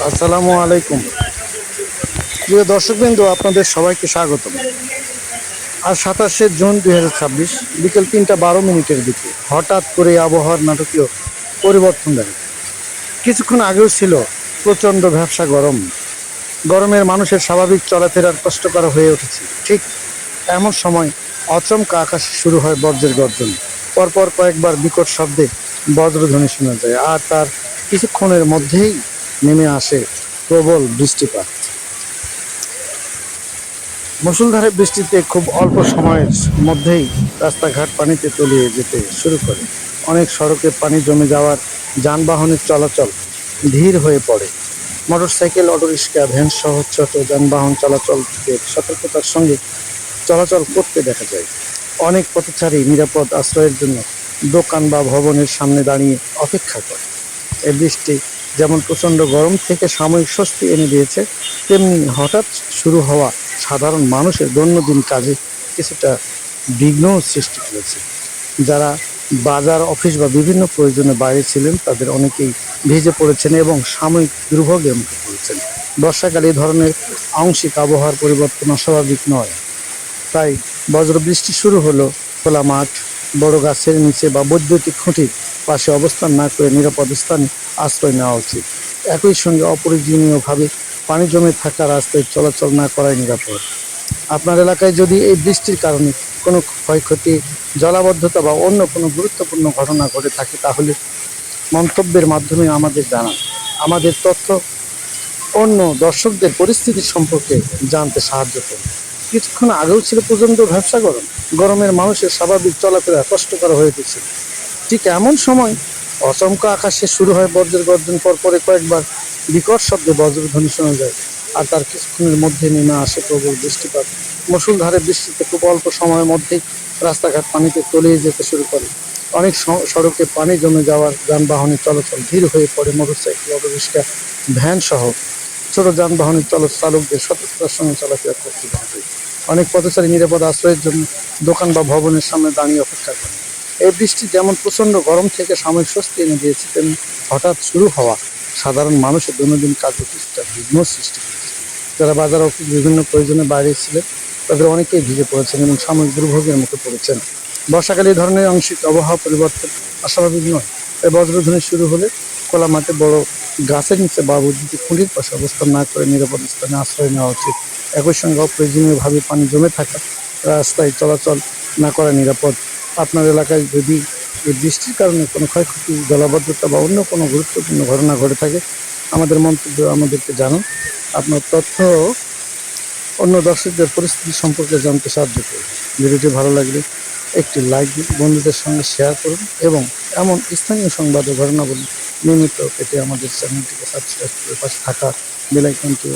আসসালামু আলাইকুম। প্রিয় দর্শকবৃন্দ, আপনাদের সবাইকে স্বাগত। আজ 27শে জুন 2026 বিকেল 3টা 12 মিনিটের দিকে হঠাৎ করে আবহাওয়ার নাটকীয় পরিবর্তন দেখা যায়। কিছুক্ষণ আগেও ছিল প্রচণ্ড ভ্যাপসা গরম। গরমের মানুষের স্বাভাবিক চলাফেরার কষ্টকর হয়ে উঠেছে। ঠিক এমন সময় আচমকা আকাশে শুরু হয় বজ্রের গর্জন। পরপর কয়েকবার বিকট শব্দে বজ্রধ্বনি শোনা যায়, আর তার কিছুক্ষণের মধ্যেই নেমে আসে প্রবল বৃষ্টিপাত। মুষলধারে বৃষ্টিতে খুব অল্প সময়ের মধ্যেই রাস্তাঘাট পানিতে তলিয়ে যেতে শুরু করে। অনেক সড়কে পানি জমে যাওয়ার যানবাহনের চলাচল ধীর হয়ে পড়ে। মোটরসাইকেল, অটোরিক্সা, ভ্যান সহ ছোট যানবাহন চলাচলকে সতর্কতার সঙ্গে চলাচল করতে দেখা যায়। অনেক পথচারী নিরাপদ আশ্রয়ের জন্য দোকান বা ভবনের সামনে দাঁড়িয়ে অপেক্ষা করে। এই বৃষ্টি যেমন প্রচণ্ড গরম থেকে সাময়িক স্বস্তি এনে দিয়েছে, তেমনি হঠাৎ শুরু হওয়া সাধারণ মানুষের দৈনন্দিন কাজে কিছুটা বিঘ্নও সৃষ্টি করেছে। যারা বাজার, অফিস বা বিভিন্ন প্রয়োজনে বাইরে ছিলেন, তাদের অনেকেই ভিজে পড়েছেন এবং সাময়িক দুর্ভোগের মুখে পড়েছেন। বর্ষাকালে এই ধরনের আংশিক আবহাওয়ার পরিবর্তন অস্বাভাবিক নয়। তাই বজ্রবৃষ্টি শুরু হলো খোলা মাঠ, বড় গাছের নিচে বা বৈদ্যুতিক খুঁটির পাশে অবস্থান না করে নিরাপদ স্থানে আশ্রয় নেওয়া উচিত। একই সঙ্গে অপ্রয়োজনীয়ভাবে পানি জমে থাকা রাস্তায় চলাচল না করাই নিরাপদ। আপনার এলাকায় যদি এই বৃষ্টির কারণে কোনো ক্ষয়ক্ষতি, জলাবদ্ধতা বা অন্য কোনো গুরুত্বপূর্ণ ঘটনা ঘটে থাকে, তাহলে মন্তব্যের মাধ্যমে আমাদের জানান। আমাদের তথ্য অন্য দর্শকদের পরিস্থিতি সম্পর্কে জানতে সাহায্য করুন। কিছুক্ষণ আগেও ছিল প্রচণ্ড ভ্যাপসা গরম। গরমের মানুষের স্বাভাবিক চলাফেরা কষ্টকর হয়ে উঠেছে। ঠিক এমন সময় আচমকা আকাশে শুরু হয় বজ্রের গর্জন। পরপরে কয়েকবার বিকট শব্দে বজ্রধ্বনি শোনা যায়, আর তার কিছুক্ষণের মধ্যে নেমে আসে প্রবল বৃষ্টিপাত। মুষলধারে বৃষ্টিতে খুব অল্প সময়ের মধ্যেই রাস্তাঘাট পানিতে তলিয়ে যেতে শুরু করে। অনেক সড়কে পানি জমে যাওয়ার যানবাহনের চলাচল ধীর হয়ে পড়ে। মোটরসাইকেল, অটোরিক্সা, ভ্যান সহ ছোট যানবাহনের চালকদের সতর্কতার সঙ্গে চলাফেরা করতে দেখা যায়। অনেক পথচারী নিরাপদ আশ্রয়ের জন্য দোকান বা ভবনের সামনে দাঁড়িয়ে অপেক্ষা করে। এই বৃষ্টি যেমন প্রচণ্ড গরম থেকে সাময়িক স্বস্তি এনে দিয়েছে, তেমনি হঠাৎ শুরু হওয়া সাধারণ মানুষের দৈনন্দিন কাজে কিছুটা বিঘ্ন সৃষ্টি করেছে। যারা বাজার, অফিস, বিভিন্ন প্রয়োজনে বাইরে ছিলেন, তাদের অনেকেই ভিজে পড়েছেন এবং সাময়িক দুর্ভোগের মুখে পড়েছেন। বর্ষাকালে এই ধরনের আংশিক আবহাওয়া পরিবর্তন অস্বাভাবিক নয়। তাই বজ্রধ্বনি শুরু হলে খোলা মাঠে, বড় গাছের নিচে বা বৈদ্যুতিক খুঁটির পাশে অবস্থান না করে নিরাপদ স্থানে আশ্রয় নেওয়া উচিত। একই সঙ্গে অপ্রয়োজনীয়ভাবে পানি জমে থাকা রাস্তায় চলাচল না করা নিরাপদ। আপনার এলাকায় যদি এই বৃষ্টির কারণে কোনো ক্ষয়ক্ষতি, জলাবদ্ধতা বা অন্য কোনো গুরুত্বপূর্ণ ঘটনা ঘটে থাকে, আমাদের মন্তব্য আমাদেরকে জানান। আপনার তথ্য অন্য দর্শকদের পরিস্থিতি সম্পর্কে জানতে সাহায্য করুন। ভিডিওটি ভালো লাগলে একটি লাইক দিন, বন্ধুদের সঙ্গে শেয়ার করুন এবং এমন স্থানীয় সংবাদ ও ঘটনাবলী নিয়মিত পেতে আমাদের চ্যানেলটিকে সাবস্ক্রাইব করে পাশে থাকা বেল আইকনটি